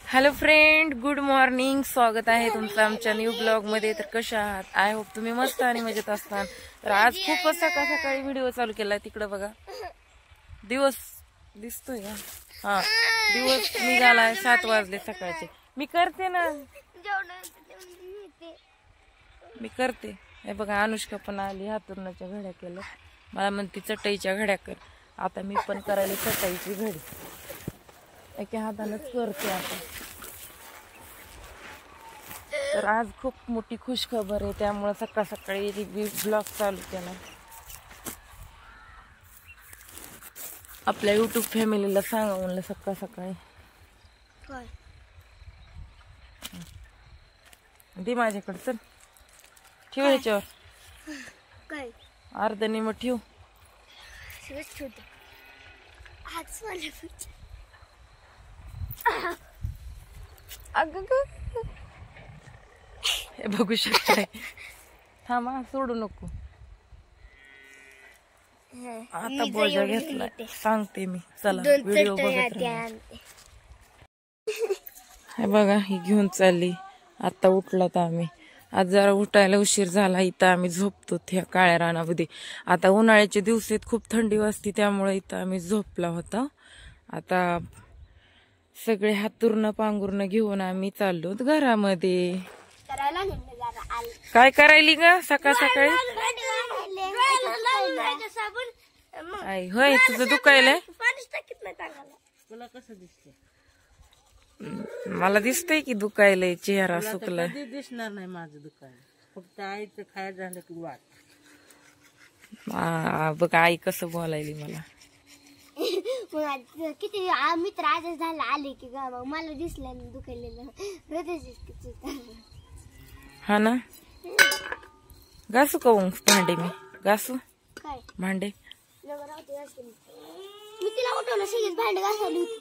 Hello friend, good morning. स्वागत आहे तुमचं आमच्या न्यू ब्लॉग मध्ये. तर कशा आहात? आय होप तुम्ही मस्त आणि मजेत असणार. तर आज खूपच सकाळी व्हिडिओ चालू केलाय. तिकडे बघा, दिवस दिसतोय का? हा, दिवस निघालाय. 7 वाजले सकाळचे. मी करते ना, मी करते. हे बघा, अनुष्का पण आली. हातुरणाच्या घड्या केल्या. मला म्हणती चटईच्या घड्या कर. आता मी पण करायला चटईची घडी. एका हातानच करते आता. तर आज खूप मोठी खुश खबर आहे, त्यामुळे सकाळ सकाळी ब्लॉग चालू केला. आपल्या युट्यूब फॅमिलीला सांगा म्हणलं सकाळ सकाळी. दे माझ्याकडे. चल ठेव ह्याच्यावर. अर्धनी मग ठेव. हे बघू शकताय. थांबा, सोडू नको. आता बोजा घेतलाय, सांगते मी. चला व्हिडिओ बघत राहा. हे बघा, ही घेऊन चालली. आता उठलात आम्ही. आज जरा उठायला उशीर झाला. इथं आम्ही झोपतो त्या काळ्या रानामध्ये. आता उन्हाळ्याचे दिवस आहेत, खूप थंडी वाजते, त्यामुळे इथं आम्ही झोपला होता. आता सगळे हातुरण पांघुरण घेऊन आम्ही चाललो घरामध्ये. काय करायली ग सकाळ सकाळी? आई होय, तुझं दुखायलंय? मला दिसतंय की दुखायलंय, चेहरा सुकलाय. दिसणार नाही माझं दुखायला, फक्त आईचं खाय झालं की वाट. बघ आई कसं बोलायली मला. किती मित्र आजच झाला आले की मग मला दिसलं दुखायलेलं. हा ना, घासू का भांडे? मी घासू काय भांडे? मी तिला उठवलं, सगळीच भांडे घासायली होती.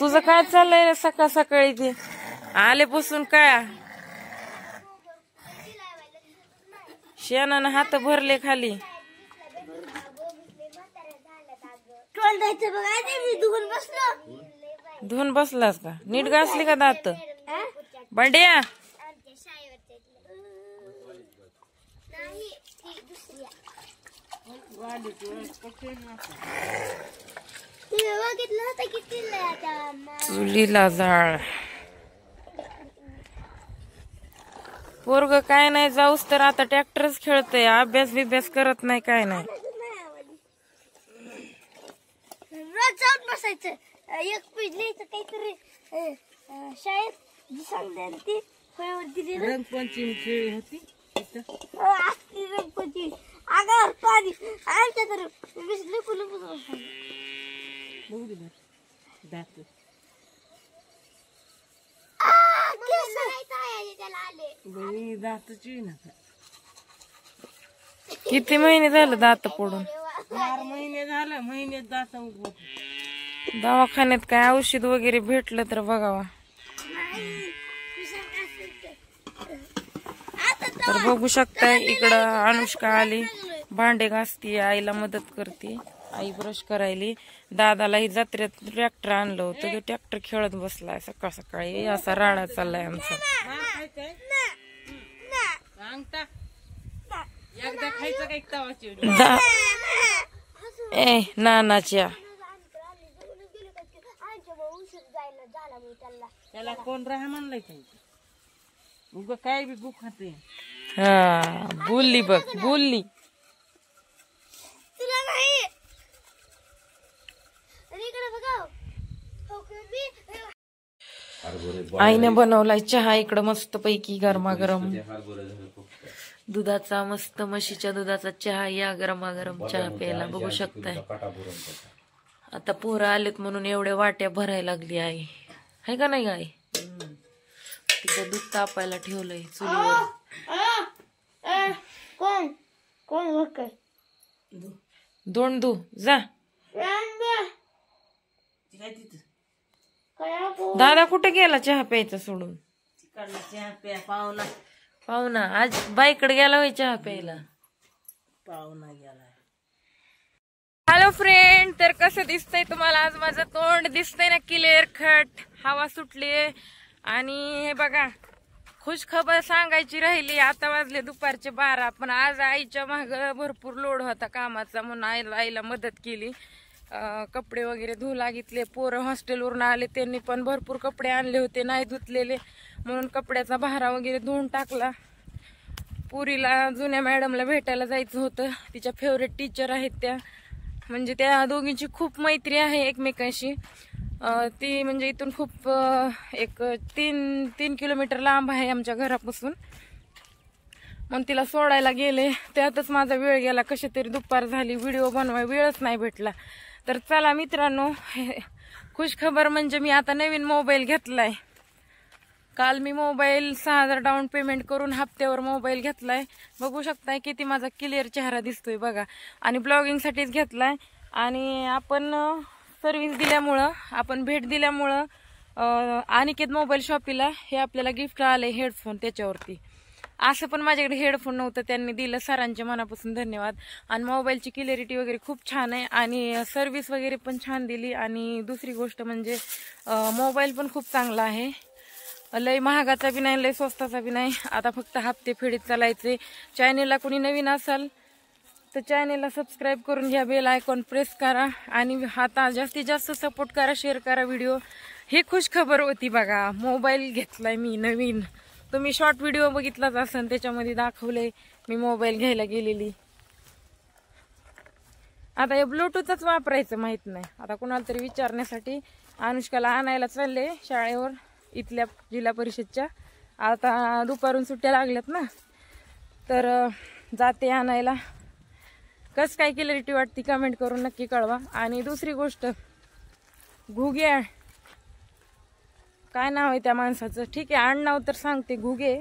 तुझं काय चाललंय सकाळ सकाळी? ते आलेपासून काय शेणानं हात भरले खाली. धुवून बसलास का? नीट घासली का दात? बंड्या, चुलीला जाळ. पोरग काय नाही जाऊस तर आता ट्रॅक्टरच खेळतय. अभ्यास बिभ्यास करत नाही, काय नाही. रोज जाऊन बसायचं. एक पेज लिहायचं काहीतरी शाळेत सांगते ती दिली. रंगपंचमी खेळी होती रंगपंचमी. आगार पाणी आमच्या तर दात दातची ना. किती महिने झालं दात पडून? 4 महिने झालं. महिन्यात दात उगवत. दवाखान्यात काय औषध वगैरे भेटलं तर बघावा. तर बघू शकताय, इकडं अनुष्का आली, भांडे घासती, आईला मदत करते. I brush करायली. दादालाही जत्रेत ट्रॅक्टर आणलं होतं, ते ट्रॅक्टर खेळत बसलाय सकाळ सकाळी. असा राडा चाललाय आमचा. एकदा खायचं काही तवाची नानाच्या त्याला कोण राहा म्हणलंय काही. उग काय बी गुख खाते. हा, बोलली बघ, बोलली. आईने बनवलाय चहा इकडं मस्त पैकी गरमागरम. दुधाचा, मस्त म्हशीच्या दुधाचा चहा. या गरमागरम चहा प्यायला. बघू शकताय. आता पोरं आलेत म्हणून एवढ्या वाट्या भरायला लागली आई. आहे का नाही आई? तिथं दूध तापायला ठेवलंय चुलीवर. कोण कोण दोन दू जा. दादा कुठे गेला चहा प्यायचा सोडून? चहा प्या. पाहुणा आज बाईकडे गेला होय चहा प्यायला. पाहुणा गेला. हॅलो फ्रेंड, तर कसं दिसतंय तुम्हाला आज माझं तोंड? दिसतंय ना क्लिअर कट? हवा सुटलीये आणि हे बघा, खुश खबर सांगायची राहिली. आता वाजले दुपारचे 12, पण आज आईच्या माग भरपूर लोड होता कामाचा म्हणून आईला मदत केली. कपडे वगैरे धुवू लागितले. पोरं हॉस्टेलवरून आले, त्यांनी पण भरपूर कपडे आणले होते नाही धुतलेले, म्हणून कपड्याचा भारा वगैरे धुवून टाकला. पुरीला जुन्या मॅडमला भेटायला जायचं होतं. तिच्या फेवरेट टीचर आहेत त्या, म्हणजे त्या दोघींची खूप मैत्री आहे एकमेकांशी. ती म्हणजे इथून खूप एक 3 किलोमीटर लांब आहे आमच्या घरापासून. मग तिला सोडायला गेले, त्यातच माझा वेळ गेला. कशी तरी दुपार झाली, व्हिडिओ बनवाय वेळच नाही भेटला. तर चला मित्रांनो, खुश खबर म्हणजे मी आता नवीन मोबाईल घेतलाय. काल मी मोबाईल 6,000 डाऊन पेमेंट करून हप्त्यावर मोबाईल घेतलाय. बघू शकताय किती माझा क्लिअर चेहरा दिसतोय बघा. आणि ब्लॉगिंगसाठीच घेतलाय. आणि आपण सर्व्हिस दिल्यामुळं, आपण भेट दिल्यामुळं अनिकेत मोबाईल शॉपीला हे आपल्याला गिफ्ट आलंय, हेडफोन. त्याच्यावरती असं पण माझ्याकडे हेडफोन नव्हतं, त्यांनी दिलं. सरांचे मनापासून धन्यवाद. आणि मोबाईलची क्लिअरिटी वगैरे खूप छान आहे आणि सर्व्हिस वगैरे पण छान दिली. आणि दुसरी गोष्ट म्हणजे मोबाईल पण खूप चांगला आहे. लय महागाचा बी नाही, लय स्वस्ताचा बी नाही. आता फक्त हप्ते फेडीत चालायचे. चॅनेलला कोणी नवीन असाल तर चॅनेलला सबस्क्राईब करून घ्या, बेल आयकॉन प्रेस करा आणि आता जास्तीत जास्त सपोर्ट करा, शेअर करा व्हिडिओ. ही खुश खबर होती बघा. मोबाईल घेतलाय मी नवीन. तुम्ही शॉर्ट व्हिडिओ बघितलाच असेल, त्याच्यामध्ये दाखवलंय मी मोबाईल घ्यायला गेलेली. आता हे ब्लूटूथच वापरायचं माहित नाही. आता कुणाला तरी विचारण्यासाठी अनुष्काला आणायला चालले शाळेवर, इथल्या जिल्हा परिषदच्या. आता दुपारून सुट्ट्या लागल्यात ना, तर जाते आणायला. कसं काय क्लॅरिटी वाटते कमेंट करून नक्की कळवा. आणि दुसरी गोष्ट, घुगे, काय नाव आहे त्या माणसाचं? ठीक आहे, आडनाव तर सांगते, घुगे.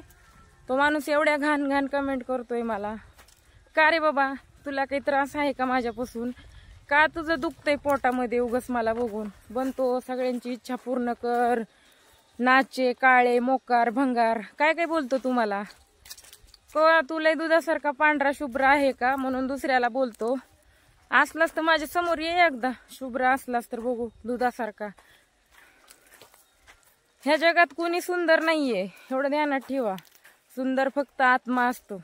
तो माणूस एवढ्या घाण घाण कमेंट करतोय मला. का रे बाबा, तुला काही त्रास आहे का माझ्यापासून? का तुझं दुखतंय पोटामध्ये उगस मला बघून? बनतो सगळ्यांची इच्छा पूर्ण कर, नाचे, काळे, मोकार, भंगार, काय काय बोलतो तुम्हाला? तुला दुधासारखा पांढरा शुभ्र आहे का म्हणून दुसऱ्याला बोलतो? असलास तर माझ्या समोर ये एकदा, शुभ्र असलास तर बघू दुधासारखा. ह्या जगात कोणी सुंदर नाहीये, एवढं ध्यानात ठेवा. सुंदर फक्त आत्मा असतो.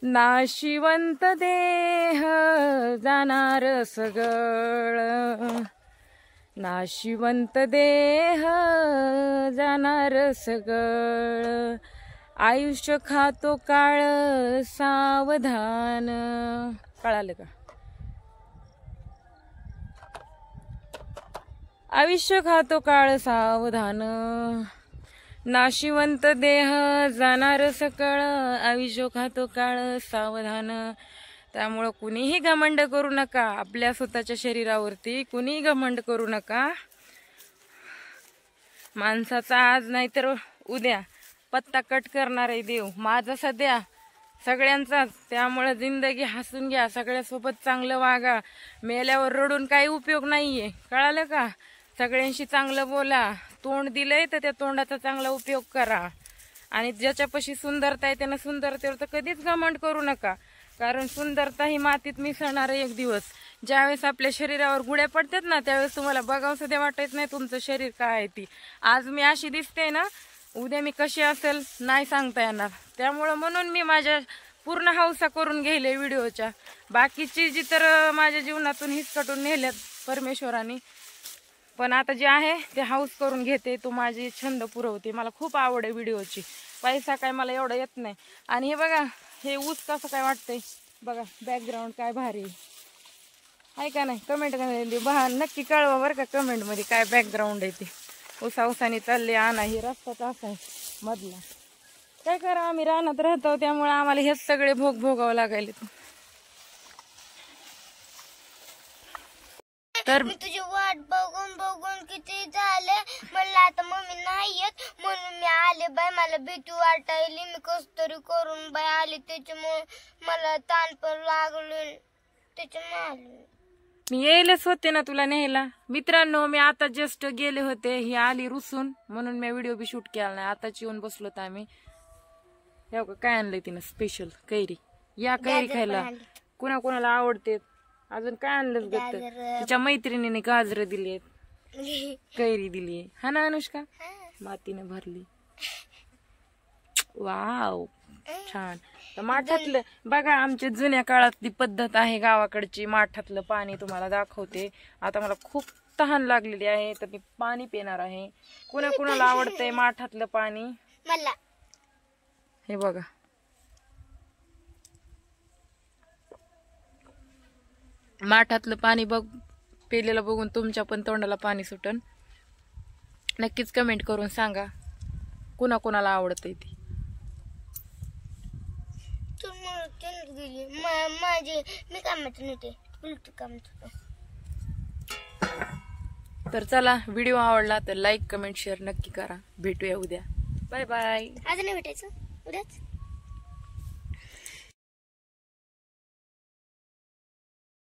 नाशिवंत देह जाणार सगळं, नाशिवंत देह जाणार सगळं, आयुष्य खातो काळ सावधान. कळालं का? आयुष्य खातो काळ सावधान, नाशिवंत देह जाणार सकळ, आयुष्य खातो काळ सावधान. त्यामुळं कुणीही घमंड करू नका आपल्या स्वतःच्या शरीरावरती, कुणीही घमंड करू नका. माणसाचा आज नाही तर उद्या पत्ता कट करणार आहे देव, माझा सध्या सगळ्यांचाच. त्यामुळं जिंदगी हसून घ्या, सगळ्यासोबत चांगलं वागा. मेल्यावर रडून काही उपयोग नाहीये, कळालं का? सगळ्यांशी चांगलं बोला. तोंड दिलंय तर त्या तोंडाचा चांगला उपयोग करा. आणि ज्याच्यापाशी सुंदरता आहे त्यानं सुंदरतेवर तर कधीच घमंड करू नका, कारण सुंदरता ही मातीत मिसळणार एक दिवस. ज्यावेळेस आपल्या शरीरावर गुड्या पडतात ना, त्यावेळेस तुम्हाला बघावं सुद्धा वाटत नाही तुमचं शरीर काय आहे ती. आज मी अशी दिसते ना, उद्या मी कशी असेल नाही सांगता येणार. त्यामुळं म्हणून मी माझ्या पूर्ण हौसा करून घेले व्हिडिओच्या. बाकीची जी तर माझ्या जीवनातून हिसकटून नेल्यात परमेश्वराने, पण आता जे आहे ते हाऊस करून घेते. तो माझी छंद पुरवते. मला खूप आवड आहे व्हिडिओची. पैसा काय मला एवढा येत नाही. आणि हे बघा, हे ऊस कसं काय वाटतंय बघा, बॅकग्राऊंड काय भारी आहे का नाही? कमेंट नक्की कळवा बरं का कमेंटमध्ये, काय बॅकग्राऊंड आहे ते. उसाने चालले आणा, हे रस्ताच असा आहे मधला. काय करा, आम्ही रानात राहतो त्यामुळे आम्हाला हेच सगळे भोग भोगावं लागायले. तर मी तुझी वाट बघून बघून किती झाले, मला आता मम्मी नाही येत म्हणून मी आले बाय. मला भीती वाटायली, मी कस तरी करून बाय आले, त्याच्यामुळे मला ताण पण लागले, त्याच्यामुळे आले. मी येईलच होते ना तुला न्यायला. मित्रांनो, मी आता जस्ट गेले होते, ही आली रुसून म्हणून मी व्हिडिओ बी शूट केला नाही. आताच येऊन बसलो तर आम्ही. काय आणलंय तिनं स्पेशल कैरी. या कैरी गाजर खायला. पण आणले. कुणा कुणाला आवडते. अजून काय आणलं गत? गाजर, तिच्या मैत्रिणीने गाजर दिली, कैरी दिली. हा ना अनुष्का? मातीने भरली. वाव, छान. तर माठातलं बघा, आमच्या जुन्या काळातली पद्धत आहे गावाकडची. माठातलं पाणी तुम्हाला दाखवते. आता मला खूप तहान लागलेली आहे, तर मी पाणी पिणार आहे. कुणा कुणाला आवडतंय माठातलं पाणी? मला हे बघा, माठातलं पाणी बघ पिलेलं बघून तुमच्या पण तोंडाला पाणी सुटन. नक्कीच कमेंट करून सांगा कुणा कुणाला आवडतंय ती. तू म्हणून गेली माझी, मी कामात नव्हते, उलट कामात होतं. तर चला, व्हिडिओ आवडला तर लाईक कमेंट शेअर नक्की करा. भेटूया उद्या. Bye bye. आज नाही भेटायचं, उद्याच.